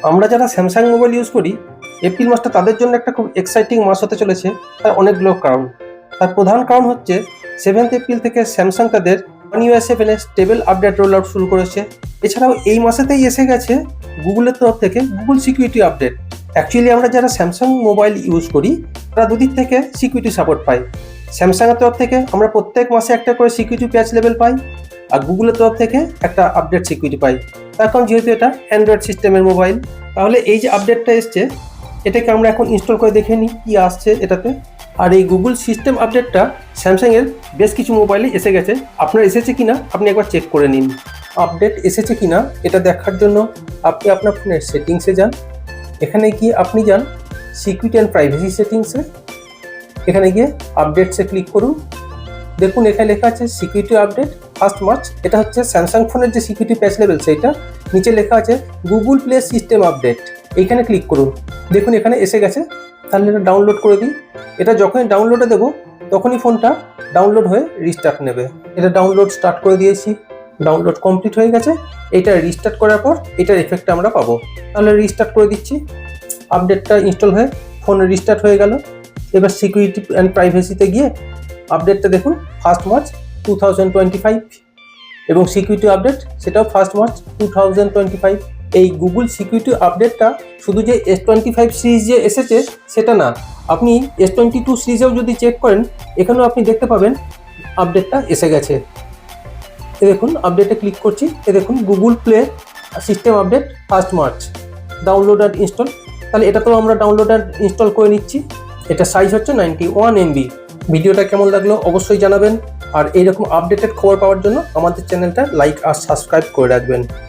আমরা যারা Samsung mobile use করি, এপ্রিল মাসটা তাদের জন্য একটা খুব এক্সাইটিং মাস হতে চলেছে। তার অনেকগুলো কারণ। তার প্রধান কারণ হচ্ছে 7 এপ্রিল থেকে স্যামসাং তাদের iOS 7 এর স্টেবল আপডেট রোল আউট শুরু করেছে। এছাড়াও এই মাসেতেই এসে গেছে গুগলের তরফ থেকে গুগল সিকিউরিটি আপডেট। অ্যাকচুয়ালি আমরা যারা স্যামসাং মোবাইল ইউজ করি তারা দুদিক থেকে সিকিউরিটি সাপোর্ট পাই। স্যামসাংয়ের তরফ থেকে আমরা প্রত্যেক মাসে একটা করে সিকিউরিটি প্যাচ লেভেল পাই, আর গুগলের তরফ থেকে একটা আপডেট সিকিউরিটি পাই। তার কারণ যেহেতু এটা অ্যান্ড্রয়েড সিস্টেমের মোবাইল, তাহলে এই যে আপডেটটা এসছে এটাকে আমরা এখন ইনস্টল করে দেখে নিই কী আসছে এটাতে। আর এই গুগল সিস্টেম আপডেটটা স্যামসাংয়ের বেশ কিছু মোবাইলে এসে গেছে। আপনার এসেছে কিনা আপনি একবার চেক করে নিন। আপডেট এসেছে কিনা এটা দেখার জন্য আপনি আপনার ফোনের সেটিংসে যান। এখানে গিয়ে আপনি যান সিকিউরিটি অ্যান্ড প্রাইভেসি সেটিংসে। এখানে গিয়ে আপডেটসে ক্লিক করুন। দেখুন এখানে লেখা আছে সিকিউরিটি আপডেট 1 মার্চ। এটা হচ্ছে স্যামসাং ফোনের যে সিকিউরিটি প্যাচ লেভেল সেইটা। নিচে লেখা আছে গুগল প্লে সিস্টেম আপডেট। এইখানে ক্লিক করুন। দেখুন এখানে এসে গেছে। তাহলে এটা ডাউনলোড করে দিই। এটা যখনই ডাউনলোডে দেবো তখনই ফোনটা ডাউনলোড হয়ে রিস্টার্ট নেবে। এটা ডাউনলোড স্টার্ট করে দিয়েছি। ডাউনলোড কমপ্লিট হয়ে গেছে। এটা রিস্টার্ট করার পর এটার এফেক্ট আমরা পাবো। তাহলে রিস্টার্ট করে দিচ্ছি। আপডেটটা ইনস্টল হয়ে ফোন রিস্টার্ট হয়ে গেল। এবার সিকিউরিটি অ্যান্ড প্রাইভেসিতে গিয়ে আপডেটটা দেখুন 1 মার্চ 2025 এবং সিকিউরিটি আপডেট সেটাও 1 মার্চ 2025। এই গুগল সিকিউরিটি আপডেটটা শুধু যে S25 সিরিজ যে এসেছে সেটা না, আপনি S22 সিরিজেও যদি চেক করেন এখানেও আপনি দেখতে পাবেন আপডেটটা এসে গেছে। এ দেখুন আপডেটে ক্লিক করছি। এ দেখুন Google Play system update 1 March download আর ইনস্টল। তাহলে এটা তো আমরা ডাউনলোড আর ইনস্টল করে নিচ্ছি। এটা সাইজ হচ্ছে 91 MB। ভিডিওটা কেমন লাগলো অবশ্যই জানাবেন। আর এইরকম আপডেটেড খবর পাওয়ার জন্য আমাদের চ্যানেলটা লাইক আর সাবস্ক্রাইব করে রাখবেন।